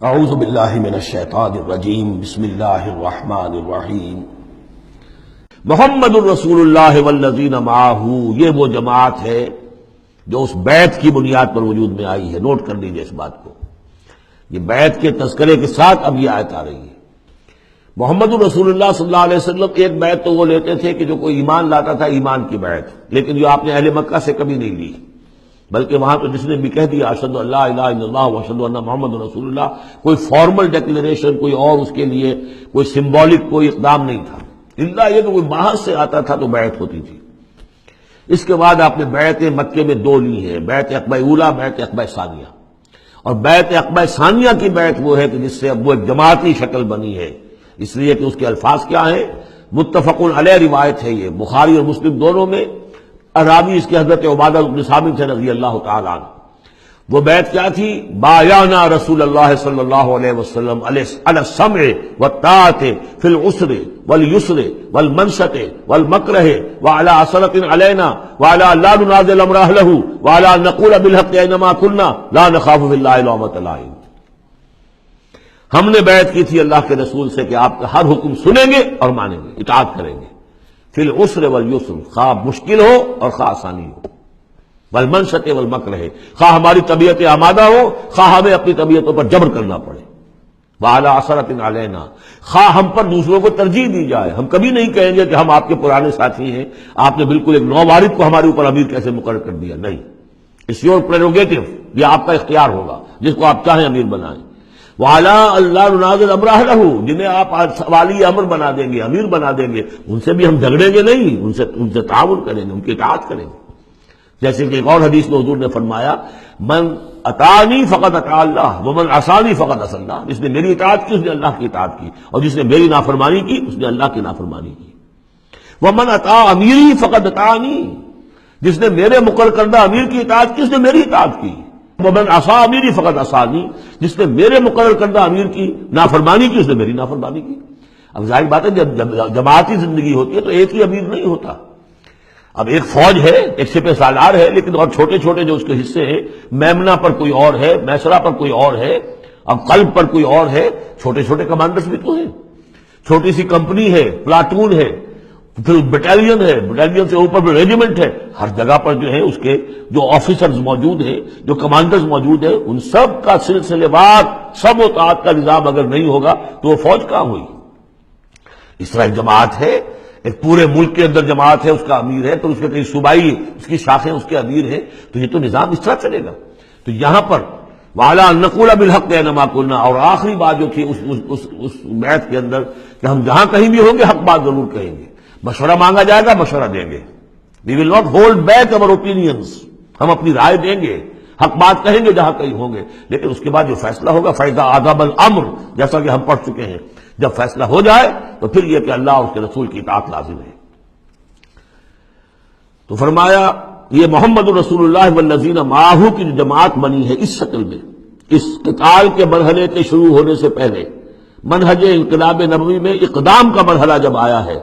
اعوذ باللہ من الشیطان الرجیم بسم اللہ الرحمن الرحیم محمد الرسول اللہ والذین معہ، یہ وہ جماعت ہے جو اس بیعت کی بنیاد پر وجود میں آئی ہے۔ نوٹ کر لیجیے اس بات کو، یہ بیعت کے تذکرے کے ساتھ اب یہ آیت آ رہی ہے۔ محمد الرسول اللہ صلی اللہ علیہ وسلم ایک بیعت تو وہ لیتے تھے کہ جو کوئی ایمان لاتا تھا ایمان کی بیعت، لیکن جو آپ نے اہل مکہ سے کبھی نہیں لی، بلکہ وہاں تو جس نے بھی کہہ دیا اشہد ان لا الہ الا اللہ واشہد ان محمد رسول اللہ، کوئی فارمل ڈیکلیریشن، کوئی اور اس کے لیے کوئی سمبولک کوئی اقدام نہیں تھا، الا یہ کہ کوئی باہر سے آتا تھا تو بیعت ہوتی تھی۔ اس کے بعد آپ نے بیعت مکے میں دو لی ہیں، بیعت عقبہ اولیٰ، بیعت عقبہ ثانیہ۔ اور بیعت عقبہ ثانیہ کی بیعت وہ ہے کہ جس سے اب وہ ایک جماعتی شکل بنی ہے، اس لیے کہ اس کے الفاظ کیا ہیں، متفق علیہ روایت ہے، یہ بخاری اور مسلم دونوں میں، راوی اس کے حضرت عبادہ بن صامت سے رضی اللہ تعالیٰ عنہ۔ وہ بیعت کیا تھی؟ بایعنا رسول اللہ صلی اللہ علیہ وسلم علی السمع والطاعۃ فی العسر والیسر والمنشط والمکرہ وعلی عثرۃ علینا وعلی لا ننازع الامر اہلہ وعلی ان نقول بالحق اینما کنا لا نخاف فی اللہ لومۃ لائم۔ ہم نے بیعت کی تھی اللہ کے رسول سے کہ آپ کا ہر حکم سنیں گے اور مانیں گے، اطاعت کریں گے، فی العسر والیسر، خواہ مشکل ہو اور خواہ آسانی ہو، والمنشط والمکرہ، خواہ ہماری طبیعت آمادہ ہو، خواہ ہمیں اپنی طبیعتوں پر جبر کرنا پڑے، وعلی عثرۃ علینا، خواہ ہم پر دوسروں کو ترجیح دی جائے۔ ہم کبھی نہیں کہیں گے کہ ہم آپ کے پرانے ساتھی ہیں، آپ نے بالکل ایک نووارد کو ہمارے اوپر امیر کیسے مقرر کر دیا، نہیں، اٹس یور پریروگیٹو، یہ آپ کا اختیار ہوگا، جس کو آپ چاہیں امیر بنائیں۔ وعلیٰ اللہ ننازع الامر اہلہ، جنہیں آپ والی امر بنا دیں گے، امیر بنا دیں گے، ان سے بھی ہم جھگڑیں گے نہیں، ان سے تعاون کریں گے، ان کی اطاعت کریں گے۔ جیسے کہ ایک اور حدیث میں حضور نے فرمایا، من اطاعنی فقد اطاع اللہ ومن عصانی فقد عصی اللہ، جس نے میری اطاعت کی اس نے اللہ کی اطاعت کی، اور جس نے میری نافرمانی کی اس نے اللہ کی نافرمانی کی۔ ومن اطاع امیری فقد اطاعنی، جس نے میرے مقرر کردہ امیر کی اطاعت کی اس نے میری اطاعت کی۔ ومن عصی امیری فقد عصانی، جس نے میرے مقرر کردہ امیر کی نافرمانی کی اس نے میری نافرمانی کی۔ اب ظاہر بات ہے جب جماعتی زندگی ہوتی ہے تو ایک ہی امیر نہیں ہوتا، اب ایک فوج ہے، ایک سپہ سالار ہے، لیکن اور چھوٹے چھوٹے جو اس کے حصے ہیں، میمنہ پر کوئی اور ہے، میسرہ پر کوئی اور ہے، اب قلب پر کوئی اور ہے، چھوٹے چھوٹے کمانڈرز بھی تو ہیں، چھوٹی سی کمپنی ہے، پلاٹون ہے، پھر بٹالین ہے، بٹالین سے اوپر ریجیمنٹ ہے، ہر جگہ پر جو ہے اس کے جو آفیسرز موجود ہیں، جو کمانڈرز موجود ہیں، ان سب کا سلسلے وار سب و طاعت کا نظام اگر نہیں ہوگا تو وہ فوج کہاں ہوئی؟ اس طرح ایک جماعت ہے، ایک پورے ملک کے اندر جماعت ہے، اس کا امیر ہے، تو اس کے کئی صوبائی اس کی شاخیں اس کے امیر ہیں، تو یہ تو نظام اس طرح چلے گا۔ تو یہاں پر وعلیٰ ان نقول بالحق اینما کنا، اور آخری بات جو تھی اس بیعت کے اندر کہ ہم جہاں کہیں بھی ہوں گے حق بات ضرور کہیں گے، مشورہ مانگا جائے گا مشورہ دیں گے، وی ول ناٹ ہولڈ بیک اور اوپینینز، ہم اپنی رائے دیں گے، حق بات کہیں گے جہاں کہیں ہوں گے، لیکن اس کے بعد جو فیصلہ ہوگا فَإِذَا عَذَبَ الْأَمْرُ، جیسا کہ ہم پڑھ چکے ہیں، جب فیصلہ ہو جائے تو پھر یہ کہ اللہ اور اس کے رسول کی اطاعت لازم ہے۔ تو فرمایا یہ محمد الرسول اللہ والذین معہ کی جو جماعت بنی ہے اس شکل میں، اس قتال کے مرحلے کے شروع ہونے سے پہلے منہج انقلاب نبوی میں اقدام کا مرحلہ جب آیا ہے،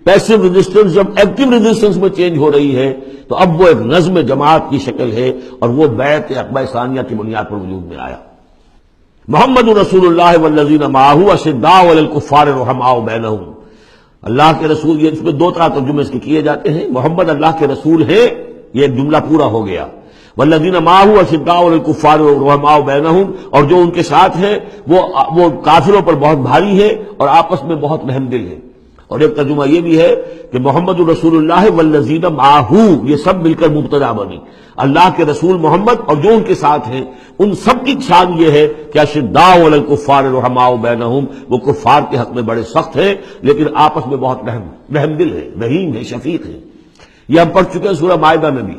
پیسو ریزسٹنس جب ایکٹیو ریزسٹنس میں چینج ہو رہی ہے، تو اب وہ ایک نظم جماعت کی شکل ہے، اور وہ بیعت عقبہ ثانیہ کی بنیاد پر وجود میں آیا۔ محمد رسول اللہ والذین معہ اشداء علی الکفار رحماء بینہم، اللہ کے رسول، یہ اس میں دو طرح ترجمے اس کے کیے جاتے ہیں، محمد اللہ کے رسول ہے، یہ ایک جملہ پورا ہو گیا، والذین معہ اشداء علی الکفار رحماء بینہم، اور جو ان کے ساتھ ہیں وہ کافروں پر بہت بھاری ہے اور آپس میں بہت رحم دل ہے۔ اور ایک ترجمہ یہ بھی ہے کہ محمد رسول اللہ والذین معہ، یہ سب مل کر مبتدا بنی، اللہ کے رسول محمد اور جو ان کے ساتھ ہیں ان سب کی شان یہ ہے کہ اشداء علی الکفار رحماء بینہم، وہ کفار کے حق میں بڑے سخت ہیں لیکن آپس میں بہت رحم دل ہے، رحیم ہے، شفیق ہے۔ یہ ہم پڑھ چکے ہیں سورہ مائدہ میں بھی،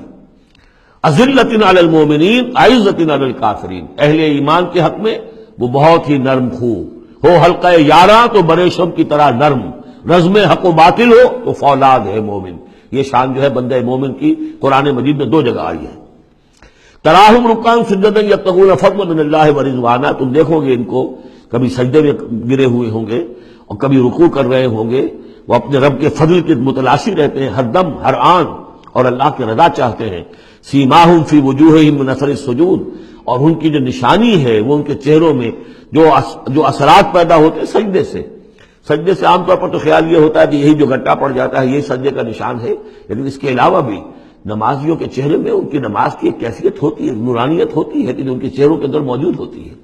اذلۃ علی المؤمنین اعزۃ علی الکافرین، اہل ایمان کے حق میں وہ بہت ہی نرم خو ہو، حلقہ یاراں تو بریشم کی طرح نرم، رزم حق و باطل ہو تو فولاد ہے مومن۔ یہ شان جو ہے بندہ مومن کی قرآن مجید میں دو جگہ آئی ہے۔ تراہم رکعا سجدا یبتغون فضلا من اللہ ورضوانا، تم دیکھو گے ان کو کبھی سجدے میں گرے ہوئے ہوں گے اور کبھی رکوع کر رہے ہوں گے، وہ اپنے رب کے فضل کے متلاشی رہتے ہیں ہر دم ہر آن، اور اللہ کی رضا چاہتے ہیں۔ سیماہم فی وجوہہم من اثر السجود، اور ان کی جو نشانی ہے وہ ان کے چہروں میں جو اثرات پیدا ہوتے ہیں سجدے سے عام طور پر تو خیال یہ ہوتا ہے کہ یہی جو گھٹا پڑ جاتا ہے یہ سجدے کا نشان ہے، لیکن اس کے علاوہ بھی نمازیوں کے چہرے میں ان کی نماز کی ایک کیفیت ہوتی ہے، نورانیت ہوتی ہے کہ جو ان کے چہروں کے اندر موجود ہوتی ہے۔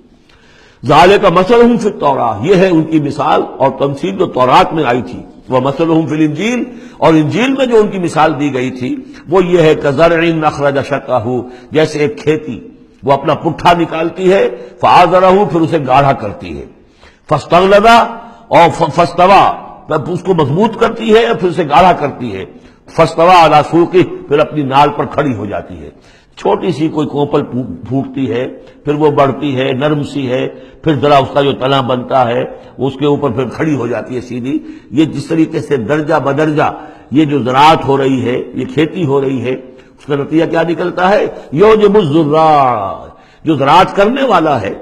ذالک مثلہم فی التوراۃ، یہ ہے ان کی مثال اور تمثیل جو تورات میں آئی تھی، وہ مثلہم فی الانجیل، اور انجیل میں جو ان کی مثال دی گئی تھی وہ یہ ہے کزرع اخرج شطہ، جیسے ایک کھیتی وہ اپنا پٹھا نکالتی ہے، فآزرہ، پھر اسے گاڑھا کرتی ہے، فاستغلظ، اور فاستوى، اس کو مضبوط کرتی ہے اور پھر اسے گاڑھا کرتی ہے، فاستوى علی سوقہ، پھر اپنی نال پر کھڑی ہو جاتی ہے۔ چھوٹی سی کوئی کوپل پھوٹتی ہے، پھر وہ بڑھتی ہے، نرم سی ہے، پھر ذرا اس کا جو تنا بنتا ہے اس کے اوپر پھر کھڑی ہو جاتی ہے سیدھی۔ یہ جس طریقے سے درجہ بدرجہ یہ جو زراعت ہو رہی ہے، یہ کھیتی ہو رہی ہے، اس کا نتیجہ کیا نکلتا ہے؟ یعجب الزراع، جو زراعت کرنے والا ہے،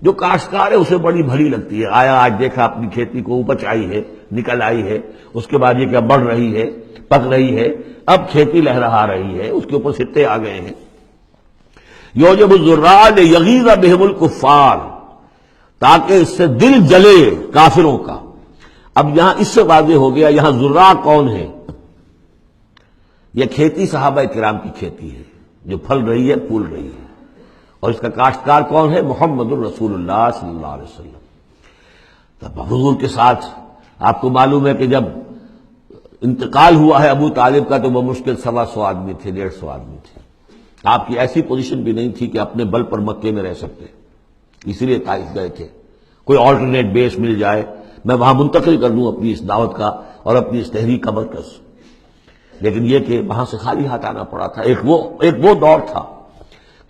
جو کاشتکار ہے، اسے بڑی بھلی لگتی ہے۔ آیا آج دیکھا اپنی کھیتی کو اپج آئی ہے، نکل آئی ہے، اس کے بعد یہ کیا بڑھ رہی ہے، پک رہی ہے، اب کھیتی لہرا رہی ہے، اس کے اوپر سٹے آ گئے ہیں۔ یعجب الزراع لیغیظ بہم الکفار، تاکہ اس سے دل جلے کافروں کا۔ اب یہاں اس سے واضح ہو گیا یہاں زراع کون ہے؟ یہ کھیتی صحابہ کرام کی کھیتی ہے جو پھل رہی ہے، پھول رہی ہے، اور اس کا کاشتکار کون ہے؟ محمد الرسول اللہ صلی اللہ علیہ وسلم۔ تب حضور کے ساتھ آپ کو معلوم ہے کہ جب انتقال ہوا ہے ابو طالب کا تو وہ مشکل 125 آدمی تھے، 150 آدمی تھے۔ آپ کی ایسی پوزیشن بھی نہیں تھی کہ اپنے بل پر مکے میں رہ سکتے، اسی لیے طائف گئے تھے، کوئی آلٹرنیٹ بیس مل جائے میں وہاں منتقل کر دوں اپنی اس دعوت کا اور اپنی اس تحریک کا مرکز، لیکن یہ کہ وہاں سے خالی ہاتھ آنا پڑا تھا۔ ایک وہ دور تھا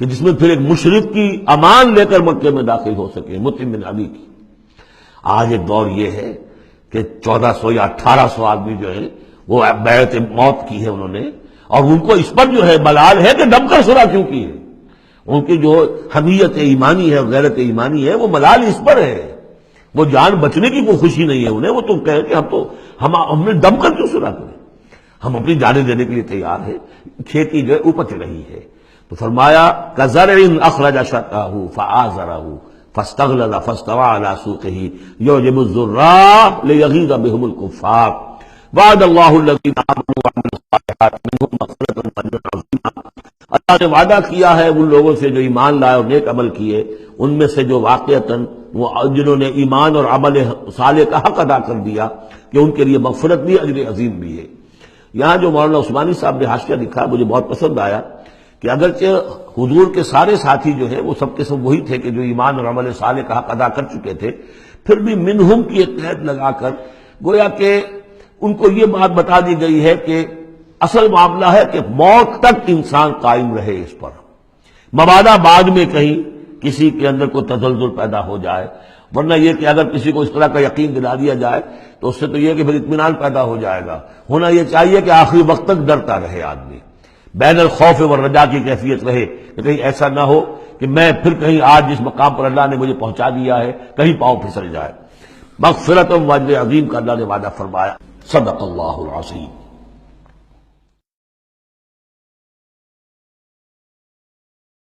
کہ جس میں پھر ایک مشرک کی امان لے کر مکے میں داخل ہو سکے، مطعم بن عدی کی۔ آج ایک دور یہ ہے کہ 1400 یا 1800 آدمی جو ہے وہ بیعت موت کی ہے انہوں نے، اور ان کو اس پر جو ہے ملال ہے کہ دم کر صلح کیوں کی ہے، ان کی جو حمیت ایمانی ہے، غیرت ایمانی ہے، وہ ملال اس پر ہے، وہ جان بچنے کی کوئی خوشی نہیں ہے انہیں، وہ تو کہے کہ ہم نے دم کر کیوں صلح کرے، ہم اپنی جانیں دینے کے لیے تیار ہیں۔ کھیتی جو ہے اپج رہی ہے، تو فرمایا کزرع اخرج شطہ فآزرہ فاستغلظ فاستوى على سوقه يعجب الزراع ليغيظ بهم الكفار وعد الله الذين آمنوا وعملوا الصالحات منهم مغفرة واجرا عظيما۔ اللہ نے وعدہ کیا ہے ان لوگوں سے جو ایمان لائے اور نیک عمل کیے، ان میں سے جو واقعتاً جنہوں نے ایمان اور عمل صالح کا حق ادا کر دیا، کہ ان کے لیے مغفرت بھی، اجر عظیم بھی ہے۔ یہاں جو مولانا عثمانی صاحب نے حاشیہ لکھا مجھے بہت پسند آیا کہ اگرچہ حضور کے سارے ساتھی جو ہیں وہ سب کے سب وہی تھے کہ جو ایمان اور عمل صالح کا حق ادا کر چکے تھے، پھر بھی منہم کی ایک قید لگا کر گویا کہ ان کو یہ بات بتا دی گئی ہے کہ اصل معاملہ ہے کہ موت تک انسان قائم رہے اس پر، مبادا بعد میں کہیں کسی کے اندر کوئی تزلزل پیدا ہو جائے، ورنہ یہ کہ اگر کسی کو اس طرح کا یقین دلا دیا جائے تو اس سے تو یہ کہ پھر اطمینان پیدا ہو جائے گا۔ ہونا یہ چاہیے کہ آخری وقت تک ڈرتا رہے آدمی، بین الخوف والرجا کی کیفیت رہے، کہ کہیں ایسا نہ ہو کہ میں پھر کہیں آج جس مقام پر اللہ نے مجھے پہنچا دیا ہے کہیں پاؤں پھسل جائے۔ مغفرت و اجر عظیم کا اللہ نے وعدہ فرمایا۔ صدق اللہ العظیم۔